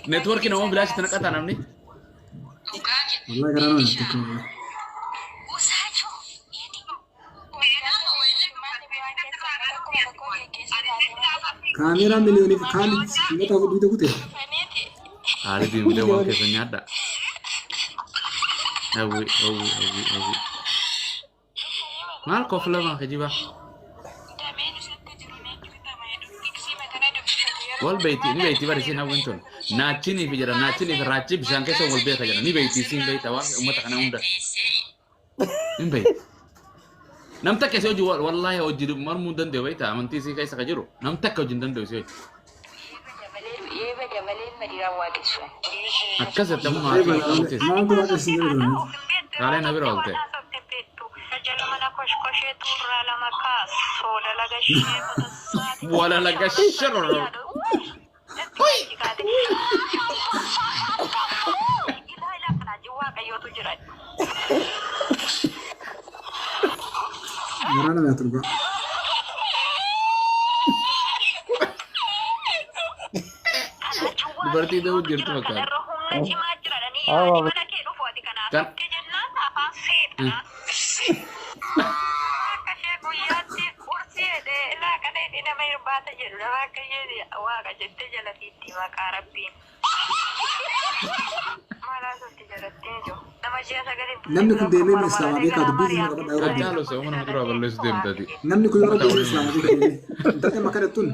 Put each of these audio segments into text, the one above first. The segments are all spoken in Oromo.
نتورك نوم بلاش تنقطع نمني والله قررنا نتكلم كاميرا مليوني في خالد ما تاخذ فيديو كتير هذا فيديو وان كيسن يادا أوي ما الكفلة ما كجيبه والبيتي ni beyti bari sin hawinton naachini fi jira naachini fi raachib shan keso wal beeta jira ni beyti sin beeta wa ummata kana hunda in bey namta keso ju wallahi o jiru marmu dande beeta amanti si kaysa kajiru namta ko jindan do si akasa tamu ma ما أقول هذا الشيء kale na biro olte wala laga shirr ورانا ما ترجع berarti itu jirtu kan kan نمني كل ديمي من الإسلام هذيك هذا بيجي من قبل أوروبا Kacang lo semua orang terus berles dem tadi. نمني كل أوروبا من الإسلام هذيك أنت كم مكان التون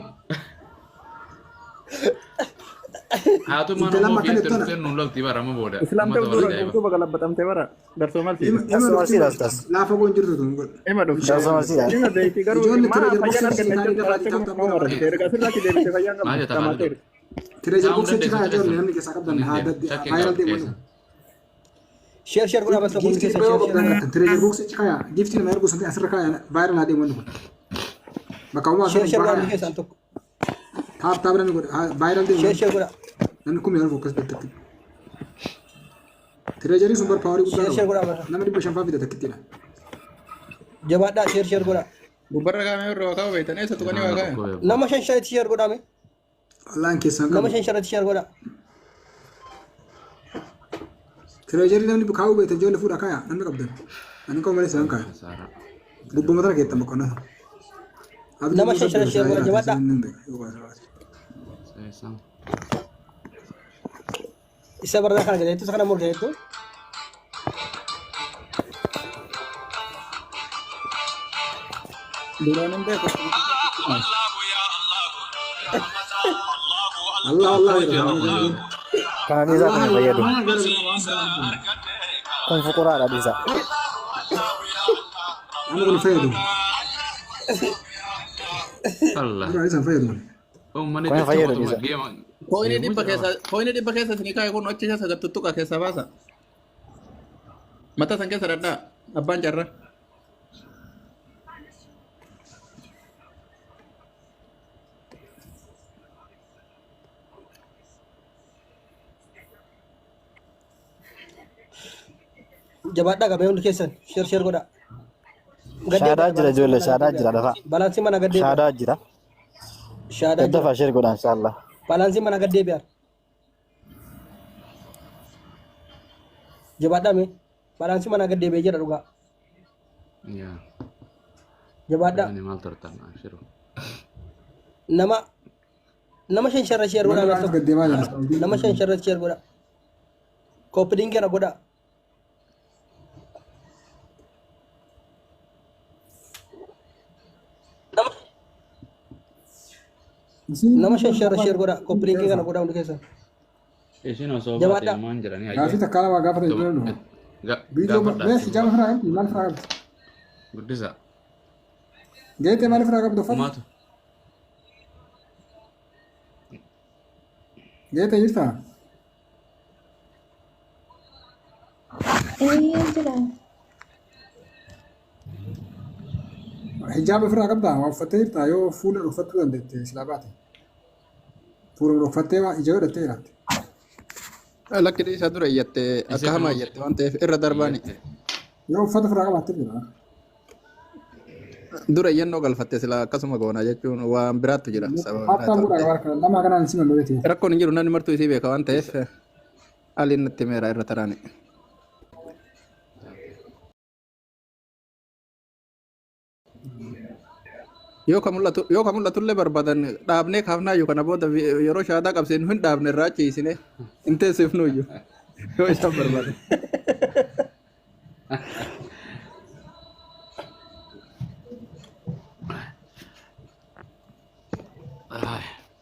Atau Itu mana lama mau kan biar itu, terus nulal tiba ramah boda. Islam tuh itu bakal batam tebara. Darsomal sih. Darsomal sih das. لا فوق جرت تون Emang dong. Darsomal sih. Ini ada tiga Jual rumah. itu Mana aja aja box nanti sih, nanti hari nanti dapat mau orang. Dari kasih lagi dari saya yang Aja tak ada. تريجر بوكس تشكا جور نمني كساكب دم هذا فايرال دي منو شير كنا بس بقول جيفتي كيس بيو شير. بدنا تريجر بوكس تشكا جيفتي ما يرقص انت اسر كا فايرال هذه منو بكاوما شير كنا كيس أنتو. تاب تاب نقول فايرال دي شير كنا. نمكم يعرف فوكس بتكتب تريجري سوبر باور شير كنا. نمني بشام فافي تكتب جواب ده شير كنا. Bubar kami roka betul nih satu kali wakai. Nama saya share kena me. والله انك سانك Nama saya share kena. تريجري نمني بكاو بيت جول فورا كايا نمني قبل انا كم مالي سانك Sarah. بوبو مدرك يتم بكونه Nama saya share kena jawab dah. Saya sang. Isa berada kan itu sekarang murah itu. Duranan deh. الله الله Kami bisa kan bayar tu. Kan fukura ada bisa. انا اقول فيدو Allah. انا عايز فيدو Oh mana Kau yang itu fire waktu bisa. game. Kau ini dipakai sa sini kaya kau nocce sa sagat tutuk kaya sa basa. Mata sangke sarada. Abang cara. Jawab dah kami untuk kesan. Share kena. Shada jira jole shada jira dafa. Balansi mana gede? Shada jira. Shada Dafa share godan inshallah. Balansi mana gede biar? Jawab dah me. Balansi mana gede bejer juga. Iya. Jawab dah. Animal terutama. Seru. Nama saya share انا kena. عايز قد ما Nama saya share kena. Kopi dingin aku dah. Nama saya share kena. Kopi dingin aku dah untuk kesan. Sini sobat Jawab yang dah. manjara nih كافي aja. تكلم وقافه يقولوا Enggak. فيديو بس جاب فرا انت ما فرا Gede sa. جيت ما فرا قبل دفع Matu. جيت يدفع Iya jira. حجاب فرا قبل وفتير تايو فول رفتو عندك سلاباتي فول رفتي ما اجوا دتيرات Laki di satu rakyat akka hama rakyat wante irra darbani. يو فت فرا قبل تبدا dura yennoo galfatte sila akkasuma goona jechuun waan biraattu jira sababa Hatta biraatu. gura warka lama kana nsi mando beti. Rakkoon hin jiru namni martuu isii beeka waan ta'eef aliin natti meera irra taraani. Yoo ka mul'atullee barbaadan dhaabnee kaafnaa iyyuu kana booda yeroo shaadaa qabseen hin dhaabne irraa ciisine hin teessifnu iyyuu yoo isaan barbaadan.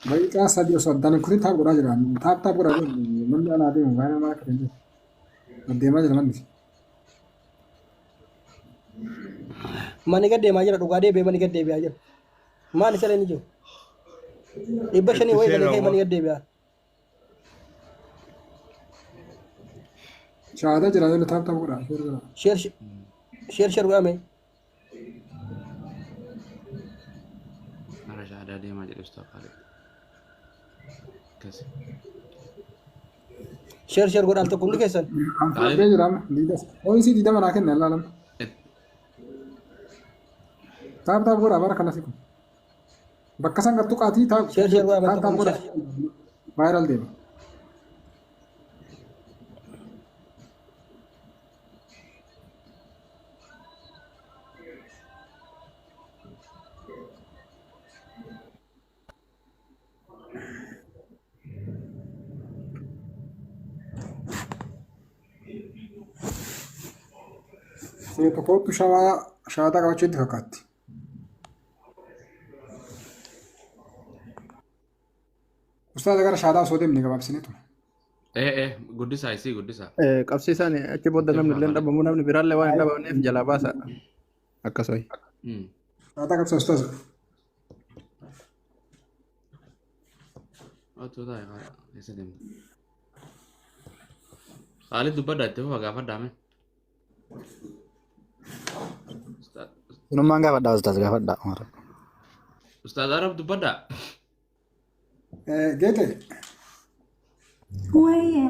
Bayi ka sadi so dan kuri ta gura jira. Ta gura ni man ana de mun ma ka de. Ade ma jira man. Mani gadde ma jira dhugaa deebi'ee mani gadde deebi'aa jira. Maal isa leeni jiru? Dhibba shanii wayii galee ka'ee mani gadde deebi'aa. Shaada jira jira ta gura. Sheer godhame. Mara shahada deemaa jedhe ustaaf Khalid. Kasi. Sheer godhaan tokko hundi keessan. Amfade jira ma. Lidas. Oni si dida mana kenna lalam. Ta gura barakallahu fikum. Bakka san gattu qaati ta. Sheer godhame Ta gura. Viral de. Se tokkotu shaada qabachuutti fakkaatti. Ustaad gara shaadaa osoo deemne gabaabsineetu. Guddisaa isii guddisaa. Qabsiisaan achi booda namni illee dhabamu namni biraallee waan hin dhabamneef jalaa baasa akkasuma. Shaadaa qabsa ustaaz. Otoo taa'e keessa deemte. Khalid dubbadha itti fufa gaafadhaame. Inummaan gaafadhaa ustaas gaafadhaa. Ustaaz Arab dubbadha. Geete. Wayya.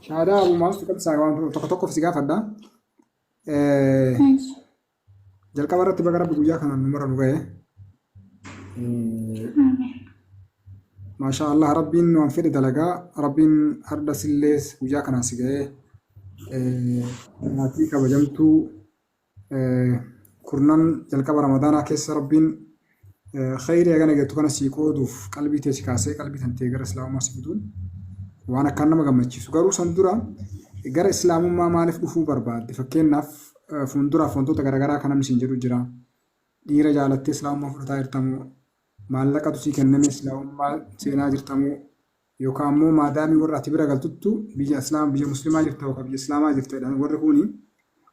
Shaadaa abu maastu qabsaa waan tokko si gaafadha. Jalqaba irratti baga rabbi guyyaa kanaan numara nu ga'e. Maasha Allah rabbiin waan fedhe dalagaa rabbiin harda sillees guyyaa kanaan si ga'e. Maatii kabajamtuu kurnan jalqaba ramadaanaa keessa rabbiin khayrii eegana eegattu kana sii qooduuf qalbii tee si kaasee qalbii tantee gara islaamummaa si fiduun waan akkaan nama gammachiisu. Garuu san dura gara islaamummaa maaliif dhufuu barbaadde? Fakkeenyaaf fuulduraaf wantoota garaagaraa kan namni siin jedhu jira. Dhiira jaalattee islaamummaa fudhataa jirtamoo maallaqatu sii kenname islaamummaa seenaa jirtamoo yookaan immoo maadaamii warra ati bira galtuttu biyya muslimaa jirta yookaan biyya islaamaa jirta jedhan warri kuni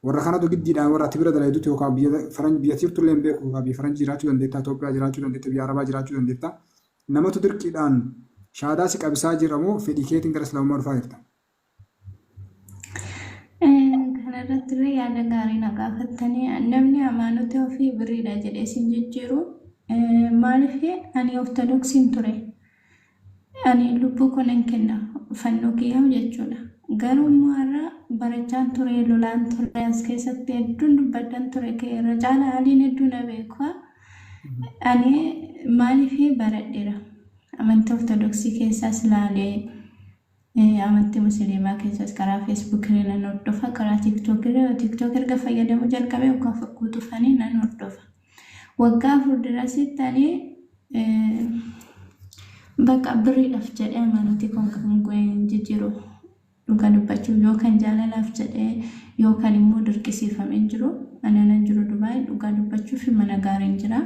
warra kanatu giddiidhaan warra ati bira dalaguutu yookaan biyya jirtu illee hin beeku yookaan biyya faranjii jiraachuu dandeetta, Itoophiyaa jiraachuu dandeetta, biyya Arabaa jiraachuu dandeetta. Namatu dirqiidhaan shaadaa si qabisaa jiramoo fedhii keetiin gara islaamummaa dhufaa jirta? Kanarratti illee yaada gaarii na gaafattanii namni amaanota ofii birriidha jedhee sin jijjiiru maaliif ani ortodoksiin ture. Ani lubbuu konan kenna fannoo kiyyaaf jechuudha. Garuu har'a barachaan ture lolaan ture as keessatti hedduun dubbaddan ture irra caala aliin hedduu na beeku. Ani maaliif baradheera amantii ortodoksii keessaas ilaalee amantii musliimaa keessas karaa feesbuukii nan hordofa karaa tiiktookii erga fayyadamuu jalqabee waggaa fakkuu dhufanii nan hordofa. Waggaa fuuldurasitti ani bakka birriidhaaf jedhee amantii kan jijjiiru dhugaa dubbachuuf yookaan jaalalaaf jedhee yookaan immoo dirqisiifamee jiru anan jiru Dubaay dhugaa dubbachuuf mana gaariin jira.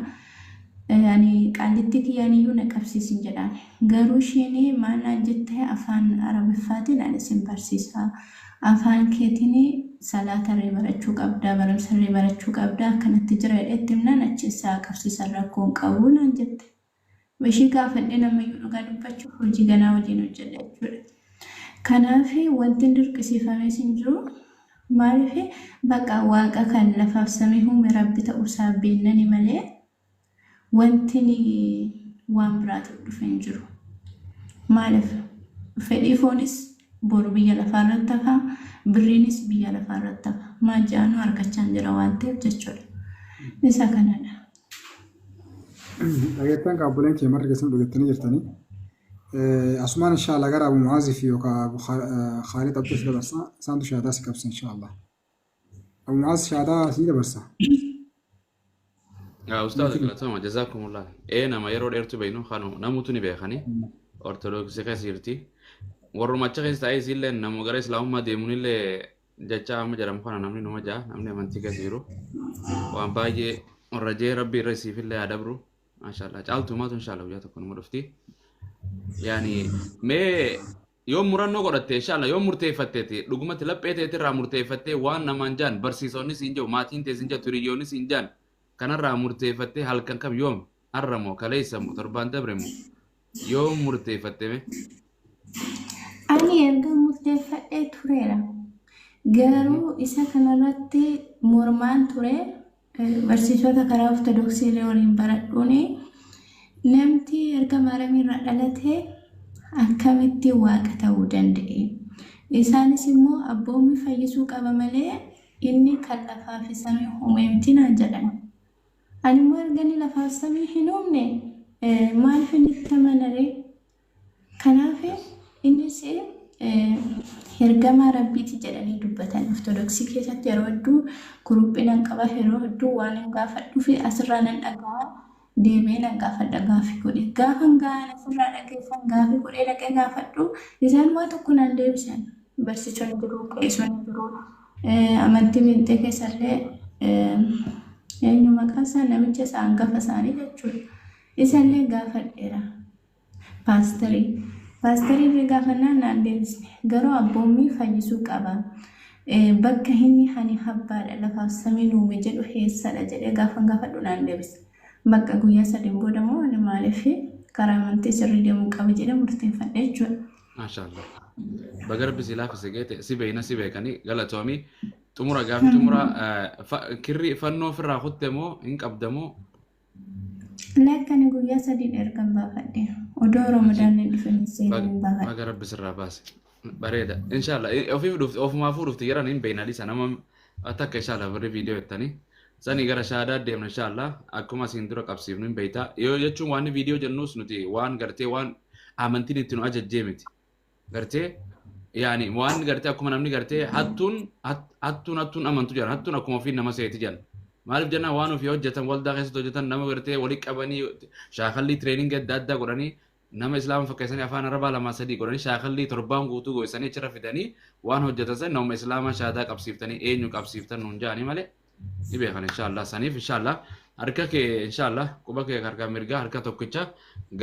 Ani qaallitti kiyyaaniyyuu na qabsiisin jedhaan garuu isheen maal jettee afaan arabiffaatiin ani sin barsiisa afaan keetiin salaatarree barachuu qabdaa barumsarree barachuu qabdaa akkanatti jira jedhetti himnaan achiisaa qabsiisan rakkoon qabu naan jette. Bashii gaafadhee namayyuu dhugaa dubbachuuf hojii ganaa wajjin hojjedha jechuudha. Kanaaf wanti dirqisiifamee sin jiru maaliif bakka waaqa kan lafaaf samii uume rabbi ta'uusaa beennani malee wanti waan biraatiif dhufe hin jiru. Maaliif fedhii foonis boru biyya lafaarratti hafa birriinis biyya lafaarratti hafa maajjaanuu argachaa jira waan ta'eef jechuudha. Isa kanadha. Dhageettaan qaabbileen kee marga keessatti dhugettanii jirtanii. Asumaan inshaallah gara Abu Mu'aazii fi yookaan Abu Khaalid Abdus dabarsaa isaantu shahaadaa si qabsa inshaallah. Abu Mu'aaz shahaadaa si dabarsa. Ustaad galatoomaa jazaakumullah. Nama yeroo dheertu beeknu kanu namuutu ni beekani. Ortodoksii keessa jirti. Warrumacha keessa taa'ee isillee namu gara islaamummaa deemuunillee jecha amma jedhamu kana namni numa ja'a namni amantii keessa jiru. Waan baay'ee rajee rabbii irra isiifillee adabru. Maashaallah caaltumaatu inshaallah guyyaa tokko nama dhufti. Yani mee yoo murannoo godhatte inshaallah yoo murteeffatteeti dhugumatti laphee teetii irraa murteeffattee waan namaan jaan barsiisonni siin jiru maatiin teessin jiru hiriyoonni siin jaan kanarraa murteeffattee halkan kam yoom har'amoo kaleessamoo torbaan dabremoo yoo murteeffatteme. Ani erga murteeffadhee tureera. Garuu isa kanarratti mormaan ture barsiisota karaa ortodoksii illee waliin baradhuuni namti erga maaramiirra dhalatee akkamitti waaqa ta'uu danda'e. Isaanis immoo abboommi fayyisuu qaba malee inni kan lafaa fi samii uume miti naan jedhan. Ani immoo erga inni lafaa fi samii hin uumne maaliif inni itti amanare? Kanaaf innis ergamaa rabbiiti jedhanii dubbatan ortodoksii keessatti yeroo hedduu kuruphinaan qaba yeroo hedduu waan hin gaafadhuu fi asirraa nan dhagaa deemee nan gaafadha gaafii godhe gaafa gaan asirraa dhageessan gaafii godhee dhaqee gaafadhu isaan waa tokko naan deebisan barsiisonni jiru qeessonni jiru amantii bintee keessallee eenyu maqaan isaa namicha isaa hangafa isaanii jechuudha isallee gaafadheera paasterii. Paasterii gaafannaan naan deebisne garuu abboommi fayyisuu qaba. Bakka inni hani habbaadha lafaaf samii uume jedhu eessadha jedhee gaafadhu naan deebise. Bakka guyyaa sadiin booda moo ani maaliif karaa amantii sirrii deemuu qaba jedhee murteeffadhe jechuudha. Maashaallah. Baga rabbi si laafise geete si beeyna si beekanii galatoomii xumura gaafii xumura kirrii fannoo ofirraa kutte moo hin qabda moo? Lakkani guyyaa sadii ergan baafadhe. Odoo Ramadaan dhufanii seenanii baafadhe. Baga rabbi sirraa baase. Bareeda. Inshaallah ofiif dhufti ofumaafuu dhufti jedhan hin beeynaa dhisa nama takka inshaallah birri viidiyoo jettanii. Sani gara shaadaa deemna inshaallah akkuma asiin dura qabsiifnu hin beeytaa. Yoo jechuun waan viidiyoo jennuus nuti waan gartee waan amantiin itti nu ajajjee miti. Gartee yaani waan gartee akkuma namni gartee hattuun amantu jiran hattuun akkuma ofiin nama seeti jiran. Maaliif jennaan waan ofii hojjetan waldaa keessatti hojjetan nama gartee walii qabanii shaakallii tireeningii adda addaa godhanii nama islaama fakkeessanii afaan arabaa lamaa sadii godhanii shaakallii torbaan guutuu goosanii achirra fidanii waan hojjetan san nama islaamaa shaadaa qabsiiftanii eenyu qabsiiftan nuun jaanii malee ni beekan inshaallah saniif inshaallah harka kee inshaallah quba kee harka mirgaa harka tokkicha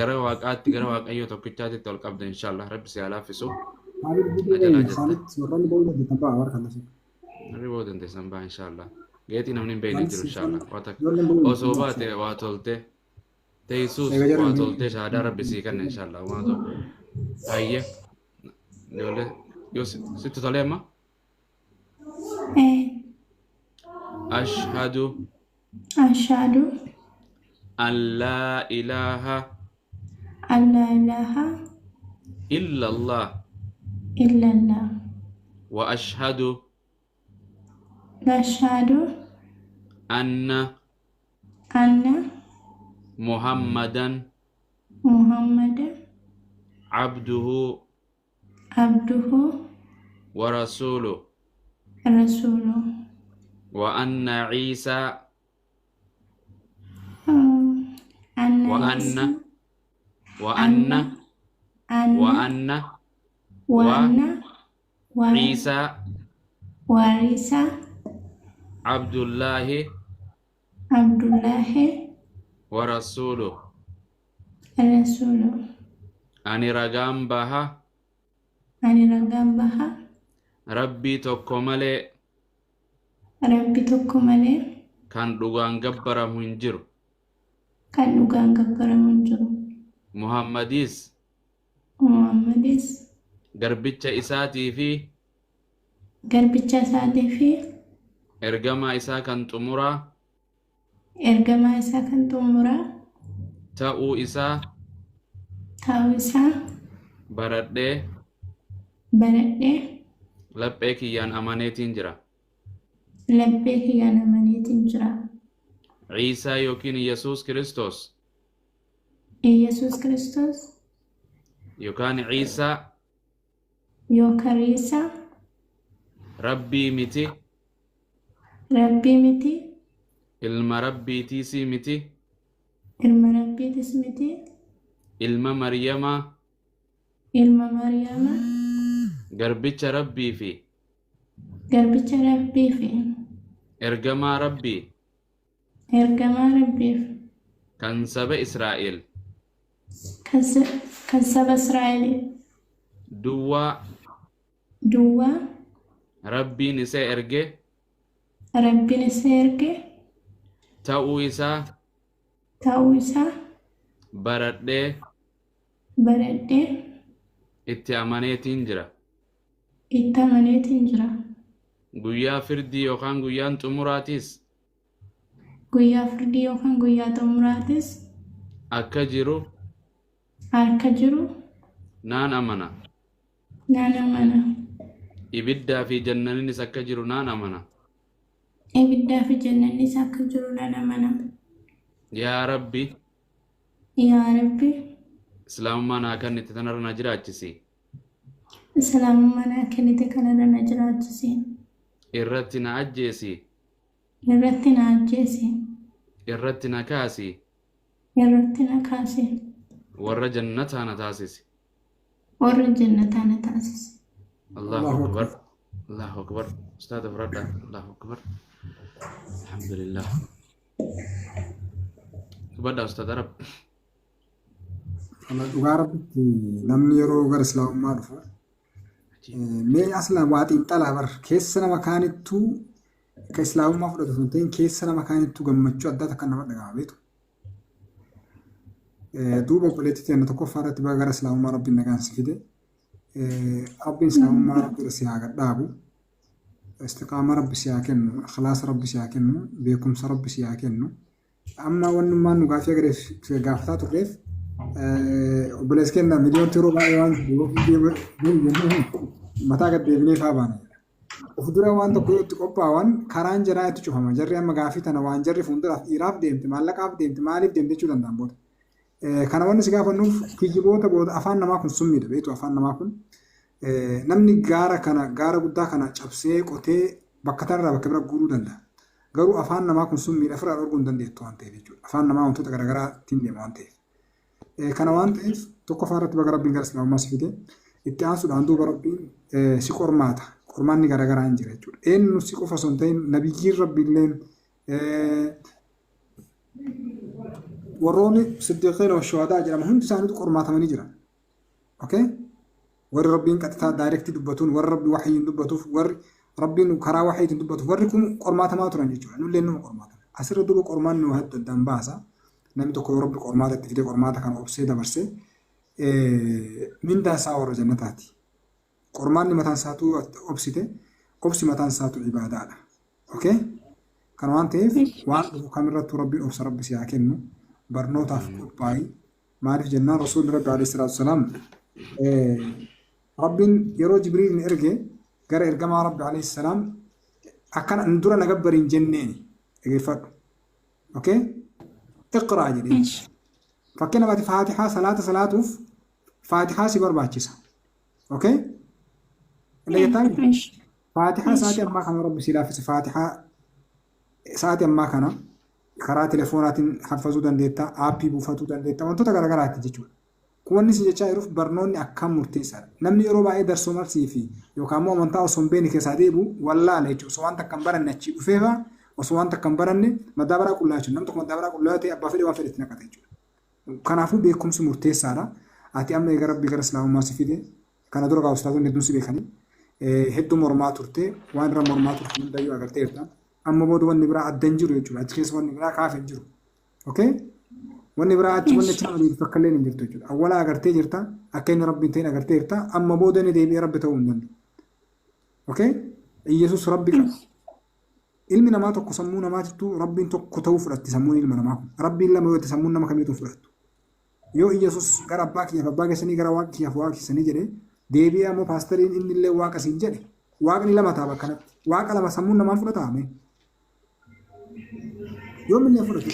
gara waaqaatti gara waaqayyoo tokkichaatti ol qabda inshaallah rabbi si halaafisu. Harri booda dandeessan baa inshaallah. Geeti namni hin beekne jiru inshaallah. Osoo baate waa tolte teessuus waa tolte shaadaa rabbi sii kenna inshaallah. Waanto baay'ee ijoollee yoo sitti tolee amma. Ashhadu an laa ilaaha illallah wa ashhadu أن محمدا عبده ورسوله وأن عيسى وعيسى عبد الله ورسوله أني رقم بها ربي تكمل كان دوغان جبر منجر محمديس غربتش إساتي في ergama isaa kan xumuraa ta'uu isaa baradhee laphee kiyyaan amaneetiin jira عيسى يوكين يسوس كريستوس Yesus Kristus يوكان عيسى yookaan Iisaa ربي متي Rabbii miti ilma rabbiitiisii miti ilma Rabbiitis miti ilma Maryamaa ilma Mariyaamaa garbicha rabbii fi garbicha Rabbii fi ergamaa rabbii ergamaa Rabbiif kan saba Israa'el kan saba Israa'el duwwaa rabbiin isa erge Rabbiin isa erge ta'uu isaa baradhee itti amaneetiin jira. itti amaneetiin jira. Guyyaa firdii yookaan guyyaan xumuraatis Guyyaa firdii yookaan guyyaa xumuraatis akka jiru naan amana. Ibiddaa fi jannaniinis akka jiru naan amana. Ibiddaa fi jannaniis akka jiru naan amana. Yaa Rabbi islaamummaa naa kennite tanarra na jiraachisi. Islaamummaa naa kennite kanarra na jiraachisi. Irratti na ajjeesi. Irratti na kaasi. Warra jannataa na taasisi. Allahu akbar. Allahu akbar. Ustaad Afradha. Allahu akbar. Alhamdulillah. Kubadda Ustaad Arab. Kana dhugaa rabbitti namni yeroo gara islaamummaa dhufu mee asla waa xiinxalaa bar keessa nama kaanittuu ka islaamummaa fudhatu sun ta'in keessa nama kaanittuu gammachuu addaa takka nama dhagahama beetu. Duuba obboleettii ta'e tokkoffaa irratti baga gara islaamummaa rabbiin nagaan si fide. Rabbiin islaamummaa rabbi si haa gadhaabu. Istiqaama rabbi si haa kennu. Ikhlaasa rabbi si haa kennu. Beekumsa rabbi si haa kennu. Amma wannummaan nu gaafii agareef gaafataa turreef obboleessi kenna miliyoon tiroo baay'ee waan mataa gad deebinee faa baana. Of dura waan tokko yoo itti qophaa'an karaan jaraa itti cufama. Jarri amma gaafii tana waan jarri fuulduraaf dhiiraaf deemte maallaqaaf deemte maaliif deemte jechuu danda'an booda. Kana wanni si gaafannuuf kijjiboota booda afaan namaa kun summiidha beektu afaan namaa kun namni gaara guddaa kana cabsee qotee bakka tanarraa bakka bira guuruu danda'a. Garuu afaan namaa kun summiidha ofirraa dhorkuu hin dandeettu waan ta'eef jechuudha. Afaan namaa wantoota garaagaraa ittiin deema waan ta'eef. Kana waan ta'eef tokkoffaa irratti baga rabbiin gara islaamummaa si fide itti aansuudhaan duuba rabbiin si qormaata. Qormaanni garaagaraa hin jira jechuudha. Eenyu si qofa osoo hin ta'in nabiyyiin rabbiilleen warroonni siddiqiina wa shuhadaa jedhama hundi isaaniitu qormaatamanii jiran. Okay? Warri rabbiin qaxxitaa daayirektii dubbatuun warri rabbi waxyiin dubbatuuf warri rabbiin karaa waxyiitiin dubbatuuf warri kun qormaatamaa turan jechuudha. Nullee nama qormaatama. Asirra duuba qormaanni waa adda addaan baasa. Namni tokko yoo rabbi qormaata itti fide qormaata kana obsee dabarsee mindaa isaa warra jannataati. Qormaanni mataan isaatu obsite obsi mataan isaatu ibaadaadha. Okay? Kana waan ta'eef waan dhufu kamirrattuu rabbiin obsa rabbi si haa kennu. Barnootaaf qophaa'ii maaliif jennaan rasuulli rabbi alayhi salaatu wasalaam rabbiin yeroo jibriilin erge gara ergamaa rabbi alayhi salaam akkana dura na gabbariin jenneeni dhageeffadhu. Okay? Iqraa jedhee fakkeenya baati faatihaa salaatuuf faatihaa si barbaachisa. Okay? Dhageettaan faatihaa sa'aatii ammaa kana rabbi si laaffise faatihaa sa'aatii ammaa kana karaa telefoonaatiin haffazuu dandeetta, aappii buufatuu dandeetta, wantoota garaagaraati jechuudha. Wanni si jechaa jiruuf barnoonni akkam murteessaadha. Namni yeroo baay'ee darsoo marsii fi yookaan immoo amantaa osoo hin beekne keessaa deebi'u wallaala jechuudha. Osoo waan takka hin baranne achii dhufeefaa osoo waan takka hin baranne madaabaraa qullaa jechuudha. Namni tokko madaabaraa qullaa ta'e abbaa fedhe waan fedhe itti naqata jechuudha. Kanaafuu beekumsi murteessaadha. Ati amma egaa rabbii gara islaamummaa si fide kana dura gaa ustaazonni hedduun si beekanii hedduu mormaa turte waan irra mormaa turte hundayyuu agarteerta. Amma booda wanni biraa adda hin jiru jechuudha. Achi keessa wanni biraa kaaf hin jiru. Okay? Wanni biraa achi wanni achi nama deebisu akka illee hin jirtu jechuudha. Awwala agartee jirta akka inni rabbiin ta'in agartee jirta amma booda inni deebi'ee rabbi ta'uu hin danda'u. Okay? Iyyasuus rabbi qaba. Ilmi namaa tokko sammuu namaatittuu rabbiin tokko ta'uu fudhatti sammuun ilma namaa kun. Rabbiin lama yoo ta'e sammuun nama kamiituu fudhattu. Yoo Iyyasuus gara abbaa keessanii gara waaqa kiyyaaf waaqa keessanii jedhee deebi'ee ammoo paastariin inni illee waaqa siin jedhe waaqni lama ta'a bakka kanatti. Waaqa lama sammuun namaan fudhataame. يوم اللي يفرط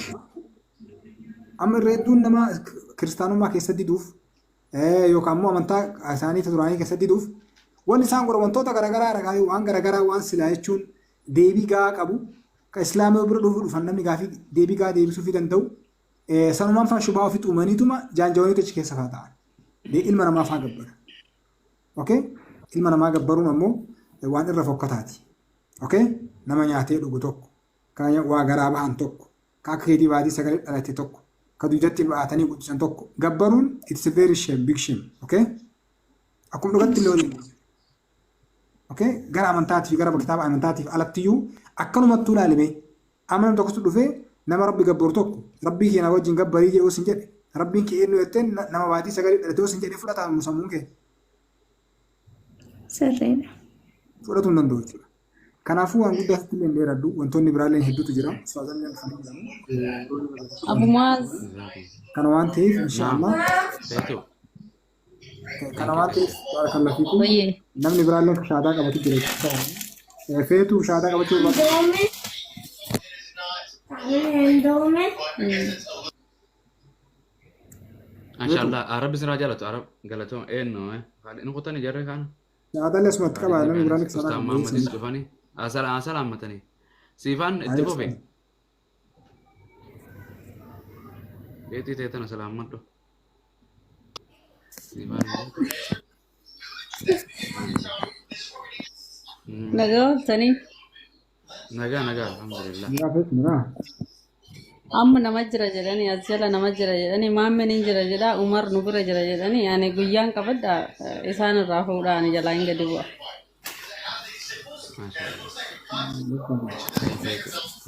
أما الردون نما كريستيانو ما كيسددوف يوكام مو أمانتا أساني تدراني كيسددوف والنسان قربان توتا غرغرا رغاي وان غرغرا وان سلايچون ديبي غا قبو كإسلام برضو فنمي غافي ديبي غا ديبي سوفي دندو سنمان فان شباو في تومانيتوما جانجوني تشكي سفاتا دي علم ما فا غبر اوكي علم ما غبرون امو وان الرفقتاتي اوكي نما نياتي دغو توك كايا وا غرابا ان توك كاكيدي وادي سغل دلاتي توك كدوجتي باتني قدسن توك غبرون اتس فيري شيم بيج شيم اوكي اكم دغت لولي اوكي غرا امنتاتي غرا كتاب امنتاتي الاتيو اكنو متولا لبي امن توكس دفه نما ربي غبر توك ربي كينا وجين غبري جي وسنجد ربي كي انو يتن نما وادي سغل دلاتي وسنجد فلتا مسمونك سرينا فلتون نندو كنافو ان غدا ستلين ديردو وانتوني برالين هدوتو جرا استاذن ابو معاذ كان وانتي ان شاء الله Beetu. كان وانتي بارك الله فيكم ويه نمني برالين شهاده قبتي جري فيتو شهاده قبتي ما شاء الله عرب سرا جالتو عرب قالتو انه قال انه قطني جري كان شهاده اللي اسمها تقبل نمني برالين استاذ شهاده محمد يسقفني سلامتني سيفان اتفقوا Itu tena selamat tuh. naga tani Naga, alhamdulillah. يا فيت مرا amma nama jira jedhani asjala nama jira jedhani maammeen hin jira jedha umar nu bira jira jedhani ani guyyaan qabadha isaan irraa fuudhaan jalaa hin gadi bu'a. Masya Allah.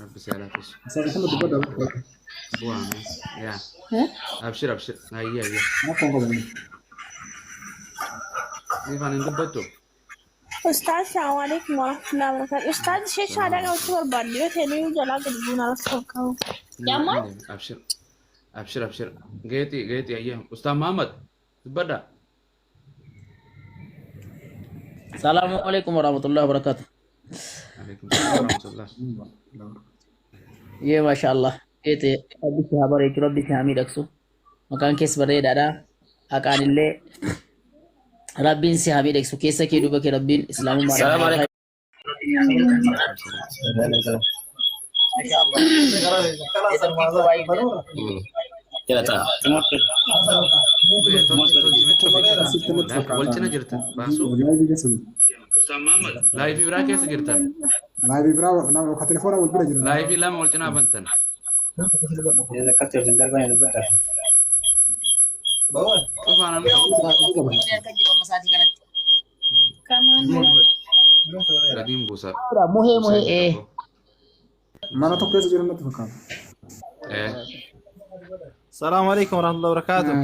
Rabbi salafis. محمد بدر Buang ya. Abshir. Iya. ما كان قبل Sifan itu betul. أستاذ السلام عليكم ورحمة الله وبركاته أستاذ شيء شهادة أكبر بعدين تاني جلاد الجون على السكاو يا ما Abshir. Geti iya. Ustaz Muhammad. Bada. Assalamualaikum warahmatullahi wabarakatuh. Waalaikumsalam warahmatullah. Iya masya Allah. Itu abis sahabat itu lebih kami daksu. Makan kes berbeda ada. Akanillee Rabbin si hamid daksu kesa kedu bake Rabbin Islamu marah. Assalamualaikum. Masya Allah. Itu masa baik. Tidak tahu. Walcina jirta. Basu. Ustaz Muhammad. Live ibra kesa jirta. لا بيبرا انا تليفون اول برا جرا Live lama walcina bantan. Ufana Radim busa. Muhe. ما انا توكل جرا ما تفكر السلام عليكم ورحمة الله وبركاته.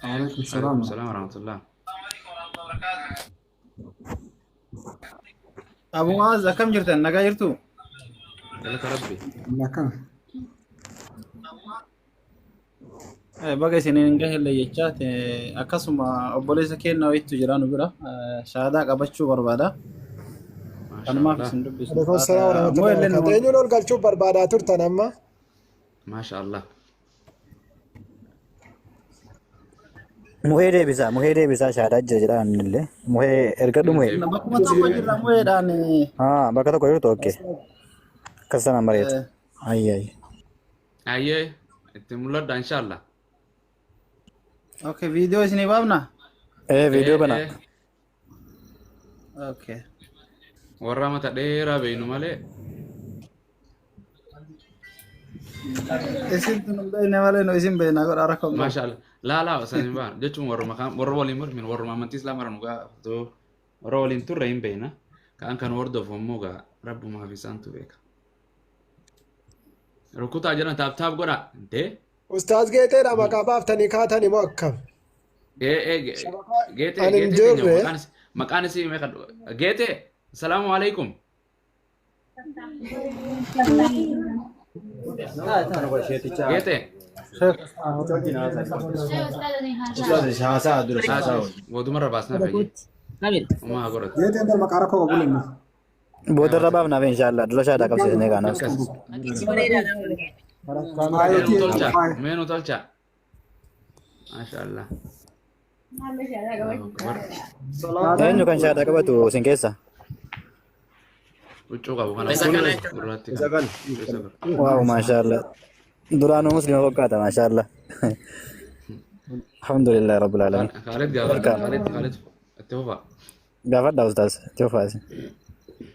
عليكم السلام Assalamualaikum warahmatullah. أبو معاذ كم جرتن نجا جرتو؟ Jalak Rabbi. لا كان بقى سنين نجا اللي يجات أكاسم أبوليس كين نويت تجرانو برا شهادة قبضشوا بربادا. أنا ما في صندوق بس. عليكم السلام ورحمة الله وبركاته. أينو لون قال شوف بربادا ترتان أما. ما شاء الله. Muhe bisa syahadat jalan nille. Muhe ergadu muhe. Bakuma tahu aja muhe dan Bakal tak koyor tu oke. Kasih nomor itu. Ayy. Aye, itu mulut dan insyaallah. Oke video sini babna. Video bana. Oke. Warra mata daerah beinu male. Isin tu nunda ini malah no isin bena kau arah kau. Masya Allah. La, sanin baan. Jechuun warra waliin mormin warra amantii islaamaa nugaa tu warra waliin turre hin beekna. Kan hordofu ammoo gaa rabbumaa fi isaantu beeka. Rukutaa jiran taap godha. Intee? أستاذ جيتي أنا مقابل تاني كاتني مؤكد. Geete maqaan isii meeqa Geete salaamu alaikum. Geete. Wadumarra baasnaa fayyee. Nabil. Umaa godhatu. جيت عند المقارة كوكو بقول لنا Booda irra baafnaaf inshallah dura shaadaa qabsiisnee kaanaaf. akkas Maayotii tolcha faaya. meenu tolcha maashaallah Eenyu kan shaadaa qabatu isin keessa? huccuu qabu kana gurraatti Waaw maashaallah. Duraanuu muslima fakkaata maashaallah. Alhamdulillah rabbil alamin. Khalid gaafadha Khalid itti fufaa Gaafadha ustaas itti fufaasi.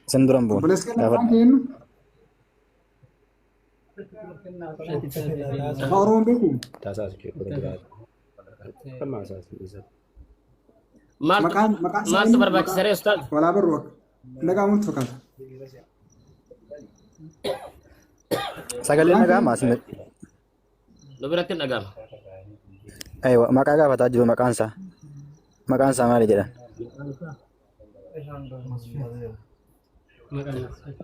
Isin duran bu'uun Obboleessi kenna gaafadha. waan kennu. Oromoon beeku. Maqaan Maaltu isaanii barbaachisa ree ustaad? walaa barru akka. Nagaa murtu fakkaata. Sagaleen dhaga'ama asin. Nu biratti hin dhaga'ama. Aywa maqaa gaafataa jiru maqaan isaa. Maqaan isaa maali jedha?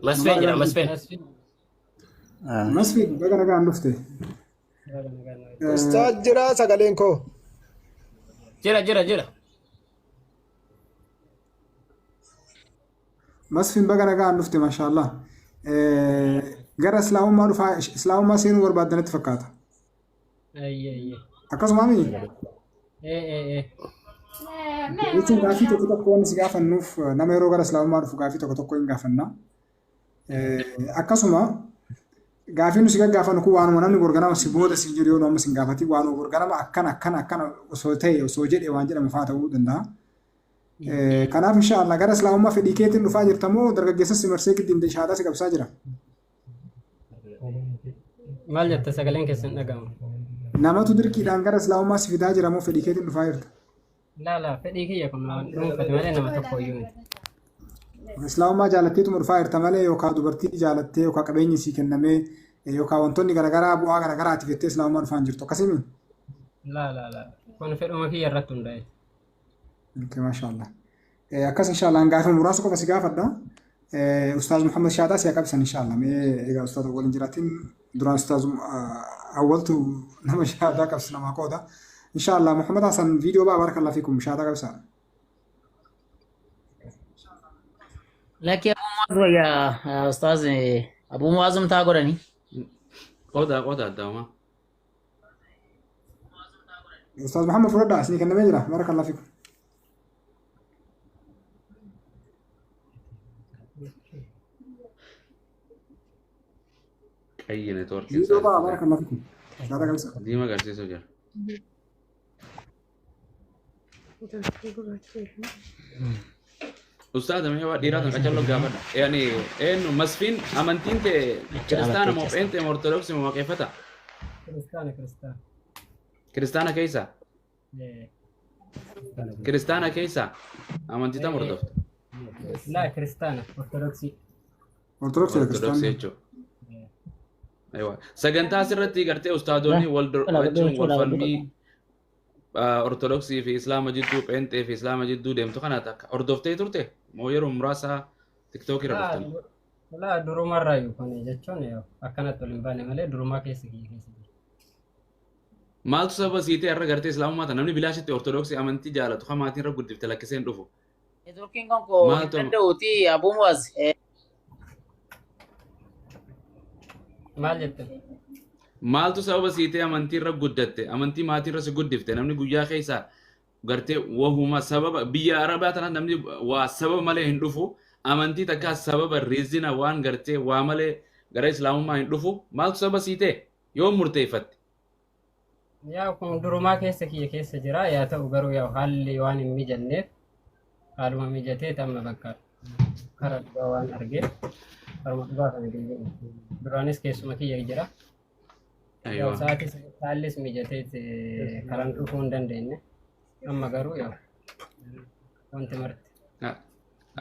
Masfeen jedha Masfeen. Masfi baga nagaan dhufte. Ustaad jira sagaleen koo. Jira. Masfiin baga nagaan dhufte maashaallah. Gara islaamummaa dhufaa islaamummaa seenuu barbaaddanitti fakkaata. Akkasuma miti. Jechuun gaafii tokko tokko wanni si gaafannuuf nama yeroo gara islaamummaa dhufu gaafii tokko tokko hin gaafanna. Akkasuma gaafii nu si gaggaafannu kun waanuma namni gorganama si booda si jiru yoo namni si hin gaafati waanuma gorganama akkana osoo ta'e osoo jedhe waan jedhamu fa'aa ta'uu danda'a. Kanaaf inshaallah gara islaamummaa fedhii keetiin dhufaa jirta moo dargaggeessa si marsee giddiin shaadaa si qabsaa jira? Maal jette sagaleen keessan dhaga'ama? Namatu dirqiidhaan gara islaamummaa si fidaa jira moo fedhii keetiin dhufaa jirta? Laala fedhii kiyya kun dhuunfate malee nama tokko iyyuu miti. Islaamummaa jaalatteetuma dhufaa jirta malee yookaan dubartii jaalattee yookaan qabeenyi sii kennamee yookaan wantoonni garaagaraa bu'aa garaagaraatiif jettee islaamummaa dhufaan jirtu akkasimi? Laala kun fedhuma kiyya irratti hundaa'e. Maashaallah. Akkas inshaallah gaafii muraasa qofa si gaafadha. Ustaaz Muhammad Shaadaa si qabsan inshaallah. Egaa ustaaz waliin jiraatiin duraan ustaaz awwaltu nama Shaadaa qabsi nama qooda. Inshaallah Muhammad Hasan viidiyoo barakallahu fiikum Shaadaa qabsa. Laki Abu Muaz ya Ustaz Abu Muaz mtaa godhani. qoda addaama Ustaaz Muhammad Furada isinii kennamee jira barakallahu fiikum. qayyi network Viidiyoo barakallahu fiikum. Shaadaa qabsa. diima agarsiisuu jira Ustaad mee waa dhiiraa kan qacalloo gaafadha. Yani eenyu masfiin amantiin ta'e kiristaana moo pheenxee moo ortodoksii moo waaqeffata? Kiristaana keessa? Kiristaana keessa amantii tam hordofta? Laa kiristaana ortodoksii. Ortodoksii Ortodoksii jechuudha. Sagantaa asirratti gartee ustaadonni wal falmii ortodoksii fi islaama jidduu pheenxee fi islaama jidduu deemtu kana takka hordoftee turte moo yeroo muraasa tiktook irra dhuftan? Laa durumarraa yookaan jechuun akkanatti ol hin baane malee durumaa keessa jira. Maaltu sababa siitee irra gartee islaamummaa tan namni bilaashitti ortodoksii amantii jaalatu hamaatiin irra guddifte lakkiseen dhufu. Turkiin kon ko danda'uuti Abu Muaz. Maal jette? Maaltu sababa siitee amantii irra guddatte amantii maatii irra si guddifte namni guyyaa keessa gartee wahuma sababa biyya arabaa tana namni waa sababa malee hin dhufu amantii takka sababa rizina waan gartee waa malee gara islaamummaa hin dhufu maaltu sababa siitee yoo murteeffatte? Yaa kun durumaa keessa kiyya keessa jira yaa ta'u garuu yaa haalli waan hin mijanneef haaluma mijatee amma bakka karaa dhugaa waan argee karuma dhugaa kana deebi'e duraanis keessuma kiyya jira. Saalis mijateet karaan dhufuu hin dandeenye amma garuu yaa wanti marti.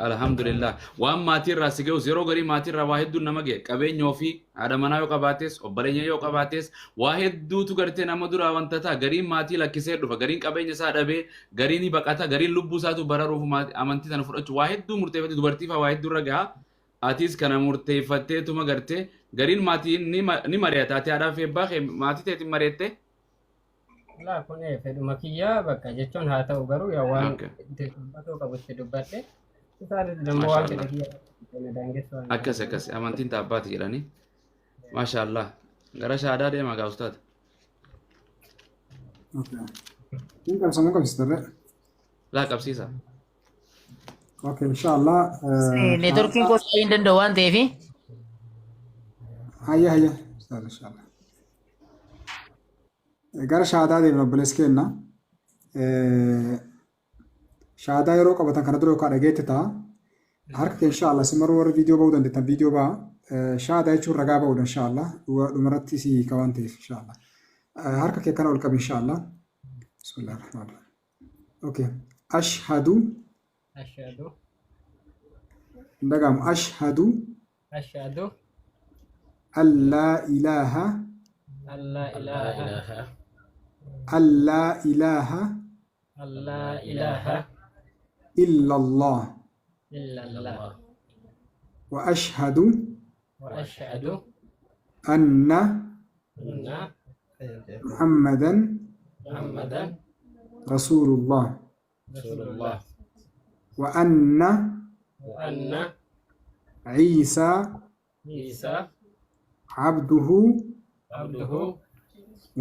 Alhamdulillah waan maatii irraa si ga'us yeroo garii maatii irraa waa hedduun nama ga'e qabeenya ofii haadha manaa yoo qabaates obboleenya yoo qabaates waa hedduutu gartee nama duraa wanta ta'a gariin maatii lakkisee dhufa gariin qabeenya isaa dhabee gariin baqata gariin lubbuu isaatu bararuuf amantii sana fudhachuu waa hedduu murteeffate dubartii fa'aa waa hedduu irra gahaa atis kana murteeffatteetuma gartee gariin maatii ni mari'ata ati haadhaa fi abbaa kee maatii teetiin mari'atte? Laa kun fedhuma kiyyaa bakka jechuun haa ta'u garuu yaa waan dubbatoo qabutti dubbadhe isaanis dammoo waan fedha kiyya akkas amantiin taabbaati jedhanii maasha Allah gara shaadaa deemaa gaa ustaad Okay. Ini kan sama kan sister. laa qabsiisa Okay, inshallah. Networking kos ayin danda'u waan ta'eef Hayya ustaad inshallah. Gara shaadaa deemna obboleessi kenna. Shaadaa yeroo qabatan kana dura yookaan dhageetti ta'a. Harka kee inshallah simaruu warra viidiyoo bahuu dandeettan viidiyoo ba'a. Shaadaa jechuun ragaa bahudha inshallah. Dhumarratti si kawan ta'eef inshallah. Harka kee kana ol qabi inshallah. Bismillahirrahmanirrahim. Okay. Ashhadu. Ndagam ashhadu. أن لا إله إلا الله وأشهد أن محمدا رسول الله وأن عيسى عبده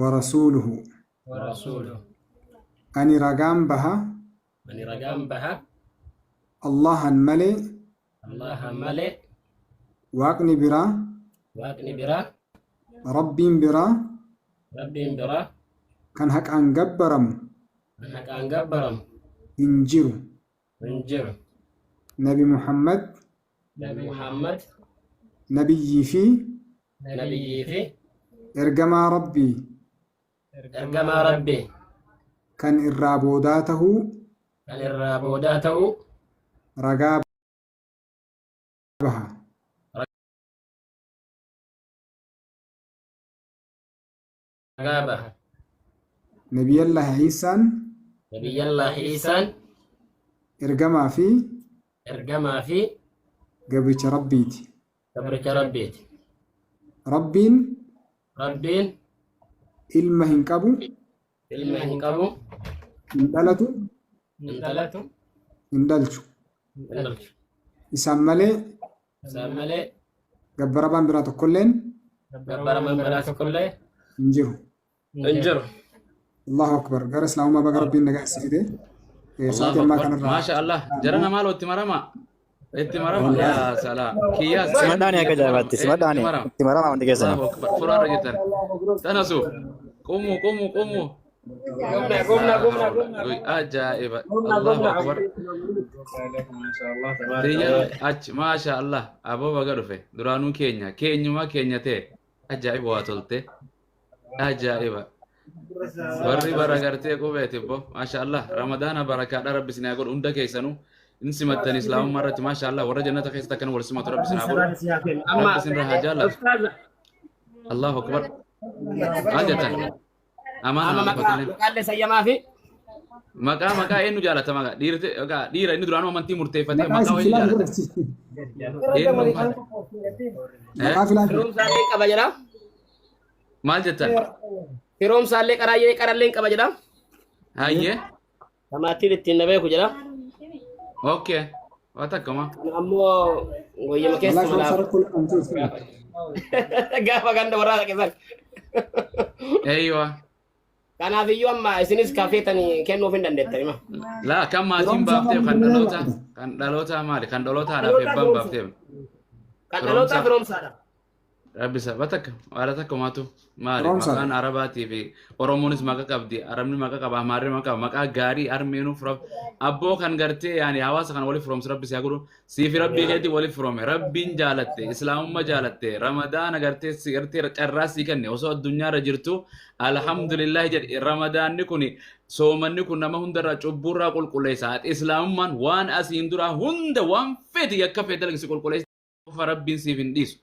ورسوله أني رقام بها الله الملئ واقني برا رب برا كان هك أنجبرم إنجيرو نبي محمد نبي في إرجما ربي كان الرابوداته رقابها نبي الله عيسى إرجما في قبرك ربيتي ربين ilma hin qabu hin dhalatu hin dhalchu isaan malee gabbarabaan biraa tokkolleen hin jiru Allahu akbar gara islaamummaa baga rabbiin nagaa isa fide sa'aatii ammaa kanarraa maasha Allah jarana maaloo itti marama yaa salaam kiyyaas simadhaani akka jaabaatti simadhaani itti marama wanti keessan furaarra jettan tanasu qumu ajaa'iba Allahu akbar achi maasha Allah aboo baga dhufe duraanuu keenyumaa keenya ta'e ajaa'iba waa tolte ajaa'iba warri bara gartee qubeeti bo maasha Allah ramadaana barakaadha rabbi sinaa godhu hunda keessanuu in simattan islaamummaa irratti maasha Allah warra jannata keessatti akkan wal simatu rabbi sinaa godhu rabbi sin rahaa jaallatu Allahu akbar ajatan amaana maqaa eenyu jaalata maqaa dhiira inni duraanuu amantii murteeffatee maqaa wayii jaalata maal jettan firoomsaallee qarallee qaba jedha hayyee tamaatiin ittiin na beeku jedha okay waa takkama ammoo wayyama keessa gaafa ganda waraana keessan eeywa kanaafiyyuu amma isinis kaafeetanii kennuuf hin dandeettani ma laa kan maatiin baafteef kan dhaloota maali kan dhalootaadhaaf eebbaan baafteef kan dhaloota firoomsaadha rabbi sabatak wala takkumatu maali maqaan arabaatii fi oromoonis maqaa qabdi arabni maqaa qaba amaarri maqaa gaarii armeenuu firoom abboo kan gartee yaani hawaasa kan waliif firoomsi rabbi siyaa godhu siifi rabbii keetti waliif firoome rabbiin jaalatte islaamummaa jaalatte ramadaana gartee si gartee carraa sii kenne osoo addunyaarra jirtu alhamdulillahi jedhi ramadaanni kun soomanni kun nama hundarraa cubburraa qulqulleessa islaamummaan waan asiin dura hunda waan feeti akka feetalgisi qulqulleessa rabbiin siif hin dhiisu